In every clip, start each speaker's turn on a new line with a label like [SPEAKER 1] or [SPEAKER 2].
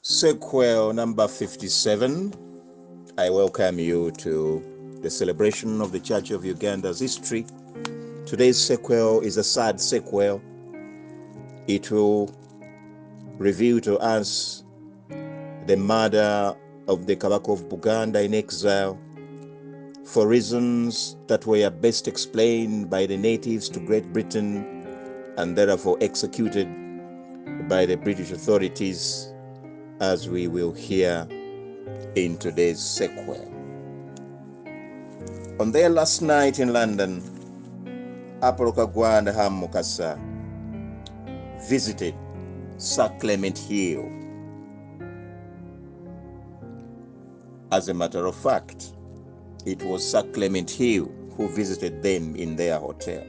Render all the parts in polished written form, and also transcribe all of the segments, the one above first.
[SPEAKER 1] Sequel number 57. I welcome you to the celebration of the Church of Uganda's history. Today's sequel is a sad sequel. It will reveal to us the murder of the Kabaka of Buganda in exile for reasons that were best explained by the natives to Great Britain and therefore executed by the British authorities, as we will hear in today's sequel. On their last night in London, Apolokagwa and Ham Mukasa visited Sir Clement Hill. As a matter of fact, it was Sir Clement Hill who visited them in their hotel.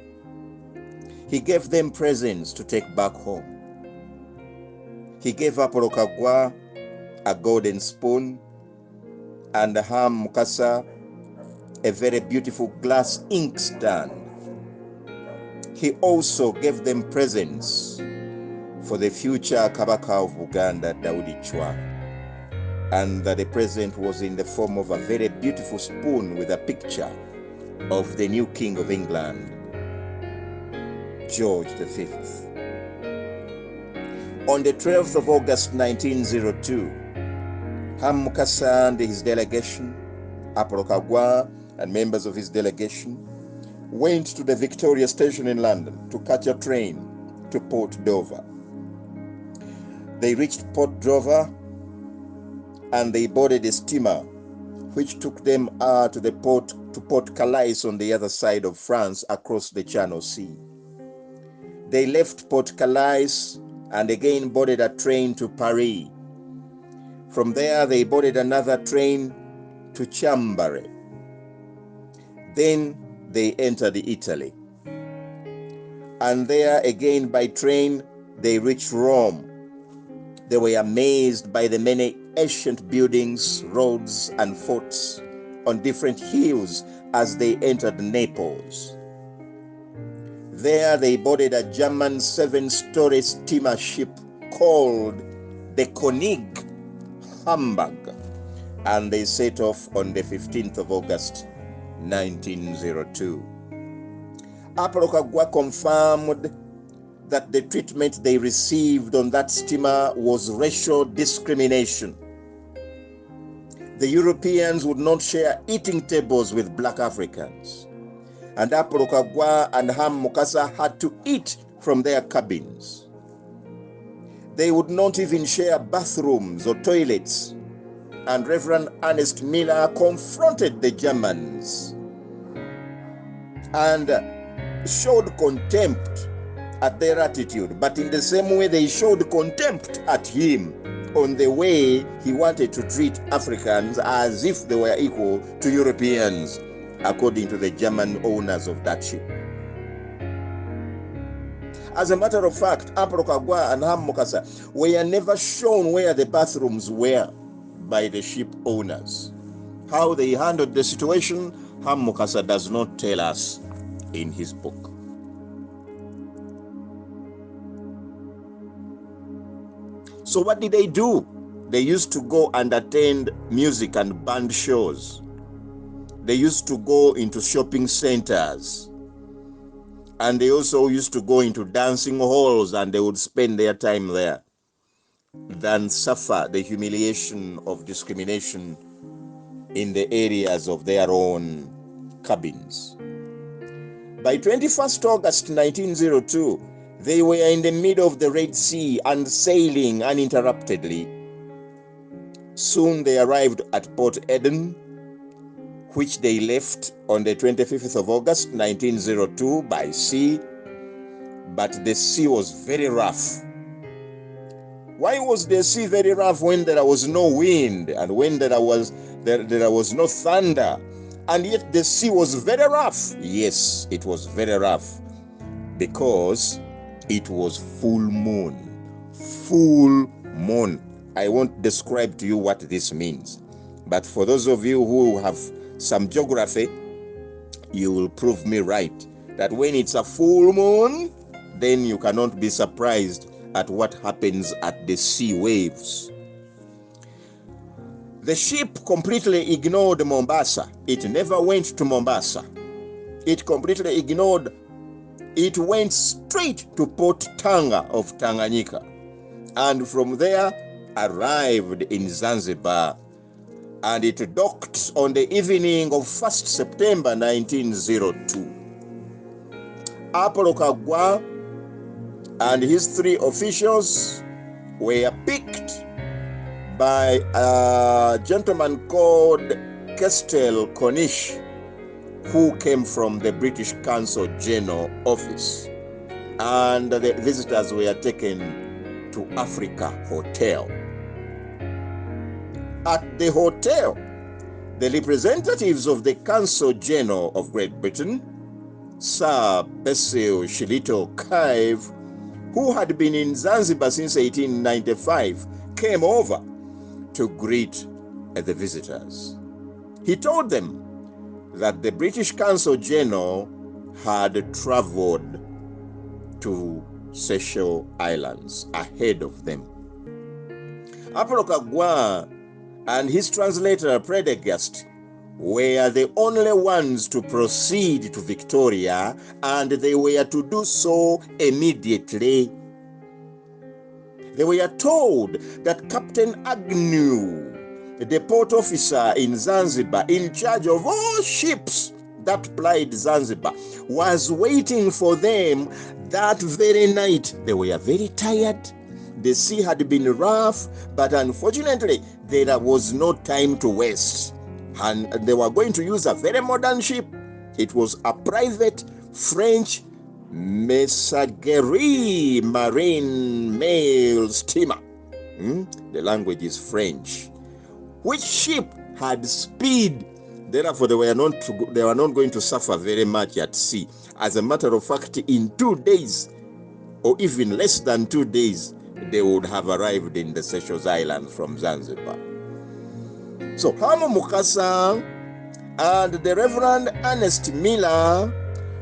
[SPEAKER 1] He gave them presents to take back home. He gave Apolokagwa a golden spoon and Ham Mukasa a very beautiful glass inkstand. He also gave them presents for the future Kabaka of Uganda, Daudi Chwa. And the present was in the form of a very beautiful spoon with a picture of the new King of England, George V. On the 12th of August 1902, Ham Mukasa and his delegation, Apolokagwa and members of his delegation, went to the Victoria Station in London to catch a train to Port Dover. They reached Port Dover and they boarded a steamer which took them to Port Calais on the other side of France across the Channel Sea. They left Port Calais and again boarded a train to Paris. From there, they boarded another train to Chambéry. Then they entered Italy. And there again by train, they reached Rome. They were amazed by the many ancient buildings, roads, and forts on different hills as they entered Naples. There they boarded a German 7-story steamer ship called the König Hamburg, and they set off on the 15th of August 1902. Apolokagwa confirmed that the treatment they received on that steamer was racial discrimination. The Europeans would not share eating tables with black Africans, and Apolokagwa and Ham Mukasa had to eat from their cabins. They would not even share bathrooms or toilets, and Reverend Ernest Miller confronted the Germans and showed contempt at their attitude, but in the same way they showed contempt at him on the way he wanted to treat Africans as if they were equal to Europeans, according to the German owners of that ship. As a matter of fact, Apolokagwa and Ham Mukasa were never shown where the bathrooms were by the ship owners. How they handled the situation, Ham Mukasa does not tell us in his book. So what did they do? They used to go and attend music and band shows. They used to go into shopping centers. And they also used to go into dancing halls, and they would spend their time there than suffer the humiliation of discrimination in the areas of their own cabins. By 21st August 1902, they were in the middle of the Red Sea and sailing uninterruptedly. Soon they arrived at Port Eden, which they left on the 25th of August 1902 by sea, but the sea was very rough. Why was the sea very rough when there was no wind and when there was no thunder, and yet the sea was very rough? Yes, it was very rough because it was full moon. Full moon. I won't describe to you what this means, but for those of you who have some geography, you will prove me right that when it's a full moon, then you cannot be surprised at what happens at the sea waves. The ship completely ignored Mombasa. It never went to Mombasa. It completely ignored. It went straight to Port Tanga of Tanganyika, and from there arrived in Zanzibar, and it docked on the evening of 1st September 1902. Apollo Kagwa and his 3 officials were picked by a gentleman called Kestel Cornish, who came from the British Consul General office, and the visitors were taken to Africa Hotel. At the hotel, the representatives of the Consul General of Great Britain, Sir Basil Shillito Kive, who had been in Zanzibar since 1895, came over to greet the visitors. He told them that the British Consul General had traveled to Seychelles Islands ahead of them. Apollo Kagwa and his translator Prendergast were the only ones to proceed to Victoria, and they were to do so immediately. They were told that Captain Agnew, the port officer in Zanzibar, in charge of all ships that plied Zanzibar, was waiting for them that very night. They were very tired. The sea had been rough, but unfortunately, there was no time to waste. And they were going to use a very modern ship. It was a private French Messageries marine mail steamer. The language is French. Which ship had speed. Therefore, they were not going to suffer very much at sea. As a matter of fact, in 2 days, or even less than 2 days, they would have arrived in the Seychelles Islands from Zanzibar. So Hamu Mukasa and the Reverend Ernest Miller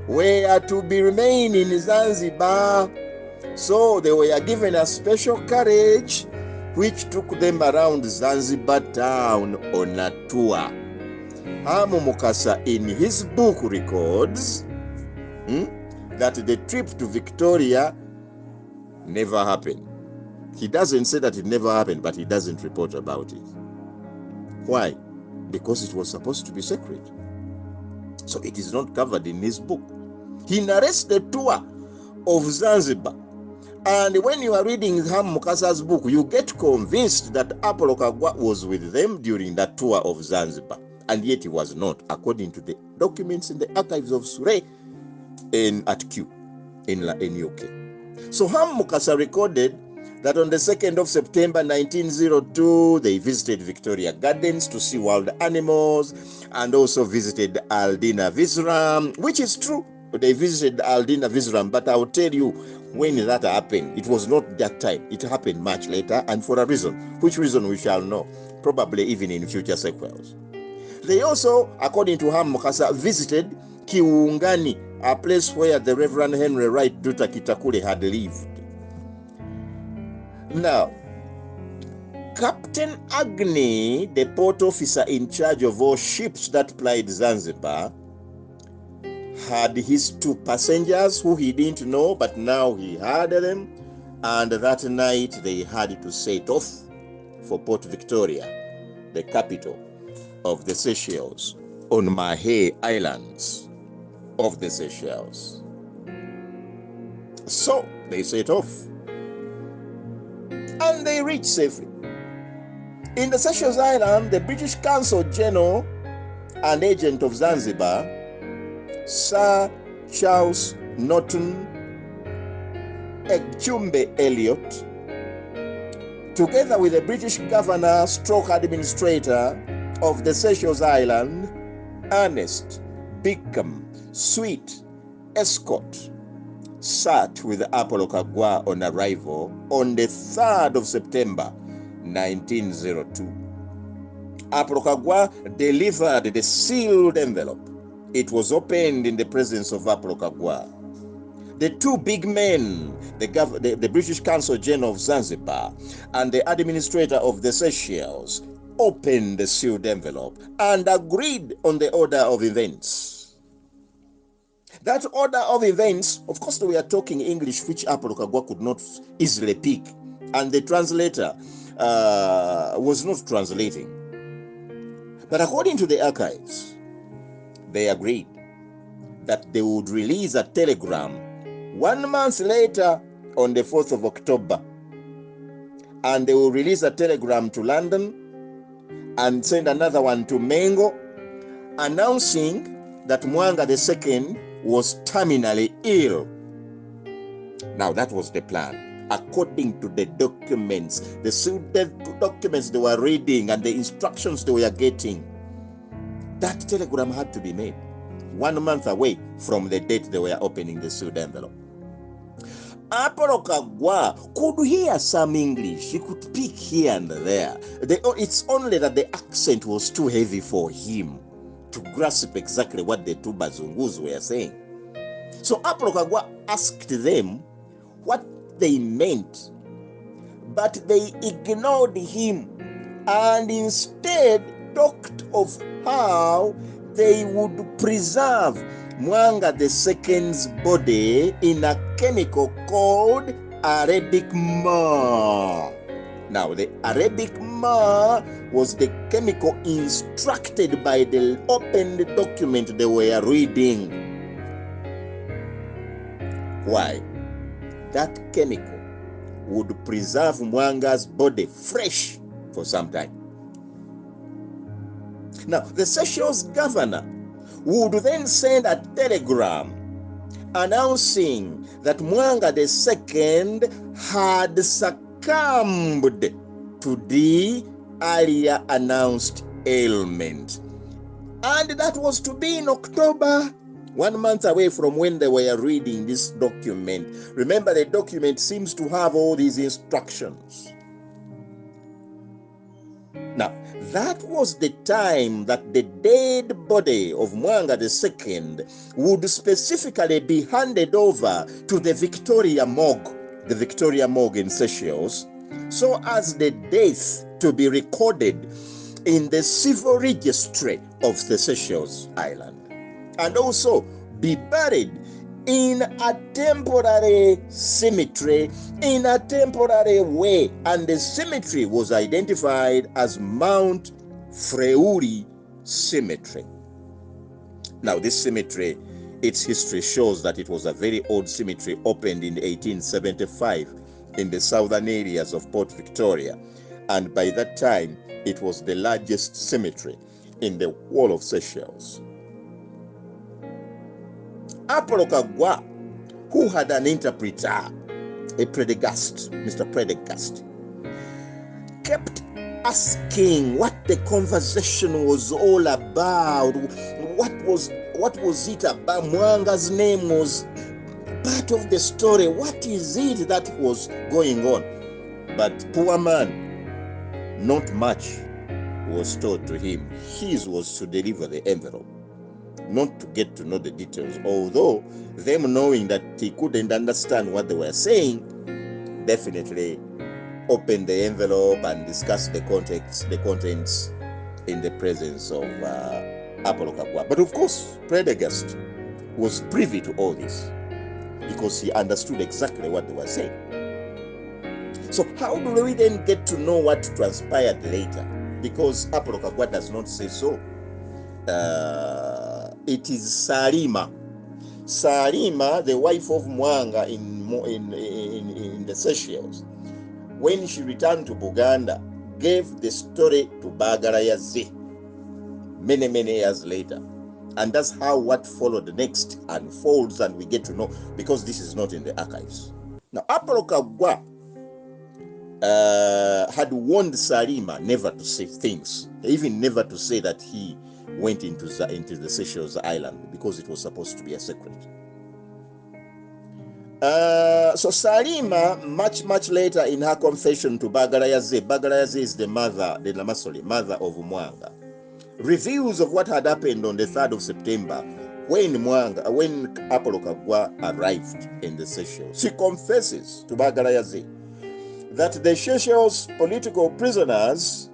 [SPEAKER 1] were to remain in Zanzibar. So they were given a special carriage which took them around Zanzibar town on a tour. Hamu Mukasa in his book records that the trip to Victoria never happened. He doesn't say that it never happened, but he doesn't report about it. Why? Because it was supposed to be secret. So it is not covered in his book. He narrates the tour of Zanzibar. And when you are reading Hamu Mukasa's book, you get convinced that Apollo Kagwa was with them during that tour of Zanzibar. And yet he was not, according to the documents in the archives of Surrey at Kew in UK. So Hamu Mukasa recorded that on the 2nd of September 1902, they visited Victoria Gardens to see wild animals, and also visited Aldina Visram, which is true. They visited Aldina Visram, but I will tell you when that happened. It was not that time. It happened much later, and for a reason. Which reason we shall know, probably even in future sequels. They also, according to Hamu Mukasa, visited Kiungani, a place where the Reverend Henry Wright Duta Kitakule had lived. Now, Captain Agnew, the port officer in charge of all ships that plied Zanzibar, had his 2 passengers who he didn't know, but now he had them, and that night they had to set off for Port Victoria, the capital of the Seychelles, on Mahé Islands of the Seychelles. So they set off, and they reached safely. In the Seychelles Island, the British Consul General and agent of Zanzibar, Sir Charles Norton Echumbe Elliot, together with the British Governor stroke administrator of the Seychelles Island, Ernest Bickham Sweet Escort, sat with Apollo Kagwa on arrival on the 3rd of September 1902. Apollo Kagwa delivered the sealed envelope. It was opened in the presence of Apollo Kagwa. The 2 big men, the British Consul General of Zanzibar and the administrator of the Seychelles, opened the sealed envelope and agreed on the order of events. That order of events, of course, we are talking English, which Apollo Kagwa could not easily pick, and the translator was not translating. But according to the archives, they agreed that they would release a telegram 1 month later on the 4th of October. And they will release a telegram to London and send another one to Mengo, announcing that Mwanga II was terminally ill. Now that was the plan. According to the documents, the sealed documents they were reading and the instructions they were getting, that telegram had to be made 1 month away from the date they were opening the sealed envelope. Apollo Kagwa could hear some English. He could speak here and there. It's only that the accent was too heavy for him to grasp exactly what the two Bazungus were saying. So Apollo Kagwa asked them what they meant, but they ignored him and instead talked of how they would preserve Mwanga II's body in a chemical called Arabic myrrh. Now, the Arabic myrrh was the chemical instructed by the opened document they were reading. Why? That chemical would preserve Mwanga's body fresh for some time. Now, the Seychelles governor would then send a telegram announcing that Mwanga II had succumbed to the earlier announced ailment. And that was to be in October, 1 month away from when they were reading this document. Remember, the document seems to have all these instructions. Now, that was the time that the dead body of Mwanga II would specifically be handed over to the Victoria Morgue in Seychelles, so as the death to be recorded in the civil registry of the Seychelles Island, and also be buried in a temporary cemetery in a temporary way, and the cemetery was identified as Mount Freuli Cemetery. Now, this cemetery, its history shows that it was a very old cemetery opened in 1875 in the southern areas of Port Victoria, and by that time it was the largest cemetery in the whole of Seychelles. Apollo Kagwa, who had an interpreter, a Prendergast, Mr. Prendergast, kept asking what the conversation was all about. What was it about? Mwanga's name was part of the story. What is it that was going on? But poor man, not much was told to him. His was to deliver the envelope, not to get to know the details, although them knowing that he couldn't understand what they were saying, definitely opened the envelope and discussed the contents in the presence of Apollo Kagwa. But of course, Prendergast was privy to all this because he understood exactly what they were saying. So how do we then get to know what transpired later? Because Apollo Kagwa does not say so. It is Salima, the wife of Mwanga in the Seychelles, when she returned to Buganda, gave the story to Bagarayaze many years later. And that's how what followed next unfolds, and we get to know, because this is not in the archives. Now, Apollo Kagwa had warned Salima never to say things, even never to say that he went into the Seychelles Island, because it was supposed to be a secret. So Salima, much later in her confession to Bagarayaze is the mother, the Namasole, mother of Mwanga, reveals of what had happened on the 3rd of September when Apollo Kagwa arrived in the Seychelles. She confesses to Bagarayaze that the Seychelles political prisoners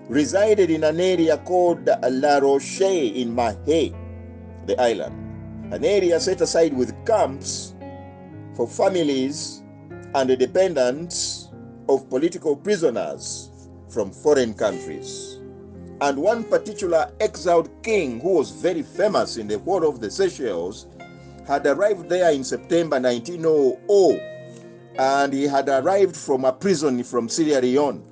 [SPEAKER 1] resided in an area called La Roche in Mahé, the island, an area set aside with camps for families and the dependents of political prisoners from foreign countries. And one particular exiled king who was very famous in the whole of the Seychelles had arrived there in September 1900, and he had arrived from a prison from Sierra Leone,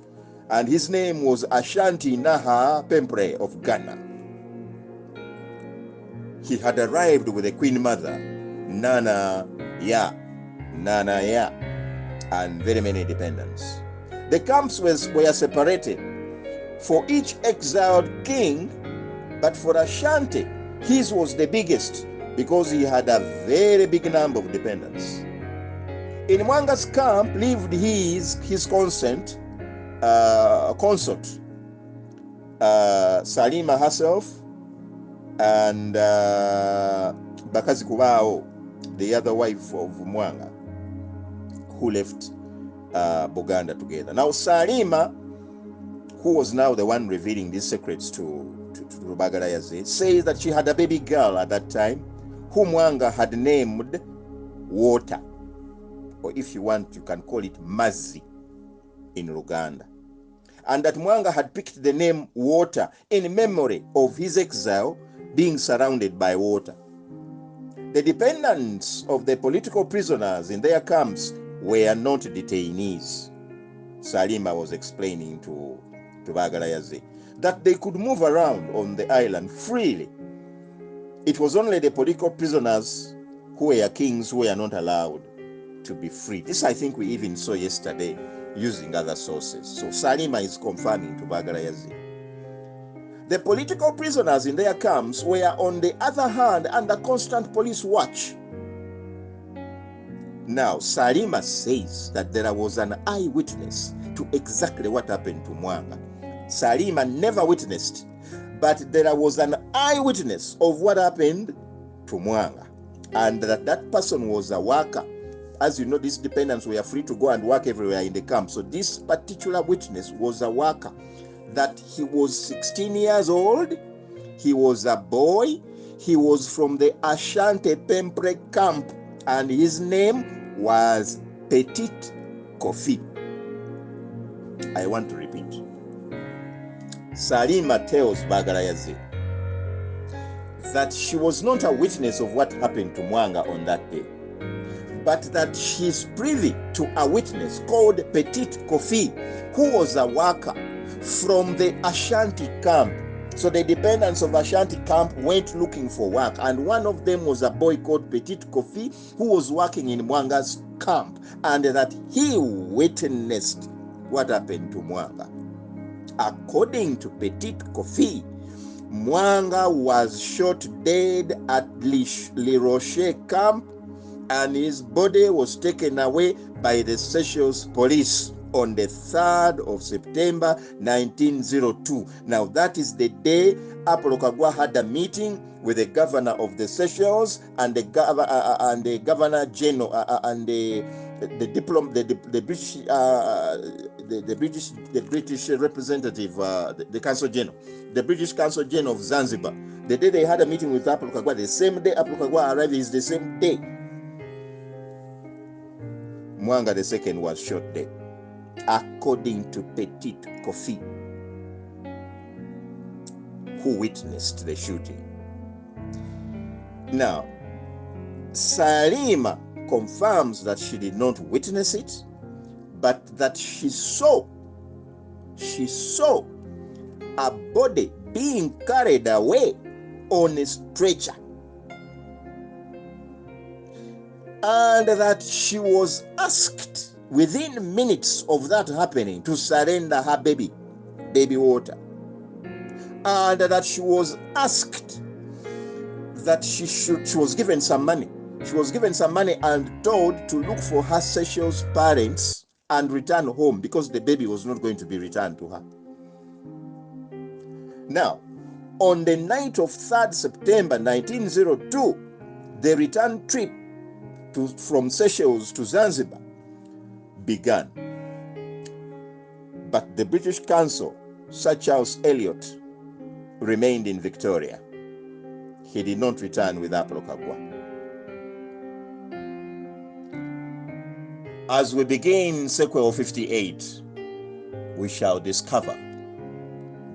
[SPEAKER 1] and his name was Ashanti Naha Pempre of Ghana. He had arrived with a queen mother, Nana Ya, and very many dependents. The camps were separated for each exiled king, but for Ashanti, his was the biggest because he had a very big number of dependents. In Mwanga's camp lived his consort, Salima herself, and Bakazi Kubao, the other wife of Mwanga, who left Buganda together. Now Salima, who was now the one revealing these secrets to Rubagarayaze, says that she had a baby girl at that time whom Mwanga had named Water, or if you want, you can call it Mazi in Uganda. And that Mwanga had picked the name Water in memory of his exile being surrounded by water. The dependents of the political prisoners in their camps were not detainees. Salima was explaining to Bagarayaze that they could move around on the island freely. It was only the political prisoners who were kings who were not allowed to be free. This I think we even saw yesterday using other sources. So Salima is confirming to Bagarayaze. The political prisoners in their camps were on the other hand under constant police watch. Now Salima says that there was an eyewitness to exactly what happened to Mwanga. Salima never witnessed, but there was an eyewitness of what happened to Mwanga, and that person was a worker. As you know, these dependents were free to go and work everywhere in the camp. So this particular witness was a worker, that he was 16 years old, he was a boy, he was from the Ashanti Pempre camp, and his name was Petit Kofi. I want to repeat. Salima tells Bagarayaze that she was not a witness of what happened to Mwanga on that day, but that she's privy to a witness called Petit Kofi, who was a worker from the Ashanti camp. So the dependents of Ashanti camp went looking for work, and one of them was a boy called Petit Kofi who was working in Mwanga's camp, and that he witnessed what happened to Mwanga. According to Petit Kofi, Mwanga was shot dead at Le Rocher camp, and his body was taken away by the Seychelles police on the 3rd of September 1902. Now that is the day Apollo Kagwa had a meeting with the governor of the Seychelles and the governor general and the British representative, the Council General, the British Council General of Zanzibar. The day they had a meeting with Apollo Kagwa, the same day Apollo Kagwa arrived is the same day Mwanga II was shot dead, according to Petit Kofi, who witnessed the shooting. Now, Salima confirms that she did not witness it, but that she saw a body being carried away on a stretcher, and that she was asked within minutes of that happening to surrender her baby Water, and that she was asked that she was given some money. She was given some money and told to look for her Seychelles parents and return home because the baby was not going to be returned to her. Now, on the night of 3rd September 1902, the return trip from Seychelles to Zanzibar began. But the British Council Sir Charles Elliot remained in Victoria. He did not return with Apollo Kagwa. As we begin sequel 58, we shall discover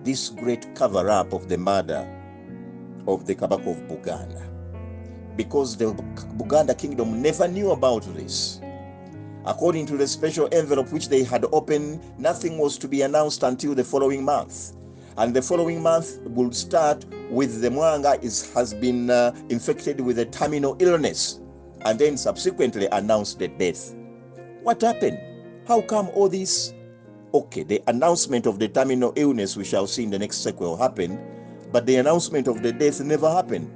[SPEAKER 1] this great cover-up of the murder of the Kabaka of Buganda, because the Buganda kingdom never knew about this. According to the special envelope which they had opened, nothing was to be announced until the following month. And the following month will start with the Mwanga has been infected with a terminal illness, and then subsequently announced the death. What happened? How come all this? Okay, the announcement of the terminal illness we shall see in the next sequel happened, but the announcement of the death never happened.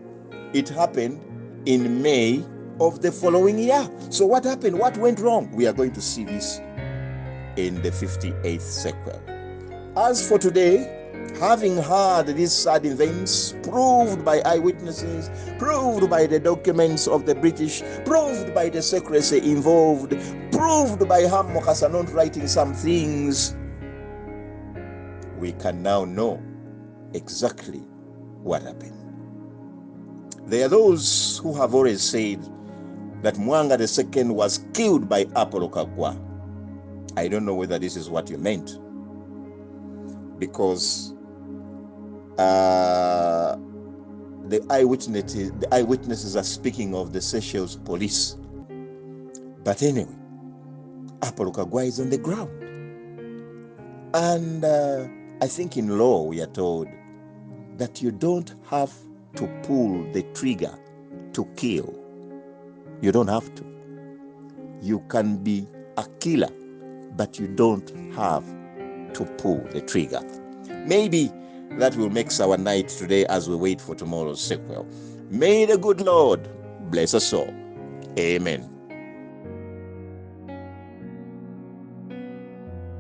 [SPEAKER 1] It happened in May of the following year. So what happened? What went wrong? We are going to see this in the 58th sequel. As for today, having heard these sad events, proved by eyewitnesses, proved by the documents of the British, proved by the secrecy involved, proved by Ham Mokasa not writing some things, we can now know exactly what happened. There are those who have always said that Mwanga II was killed by Apollo Kagwa. I don't know whether this is what you meant, because the eyewitnesses are speaking of the Seychelles police. But anyway, Apollo Kagwa is on the ground. And I think in law we are told that you don't have to pull the trigger to kill. You don't have to. You can be a killer, but you don't have to pull the trigger. Maybe that will make our night today as we wait for tomorrow's sequel. May the good Lord bless us all. Amen.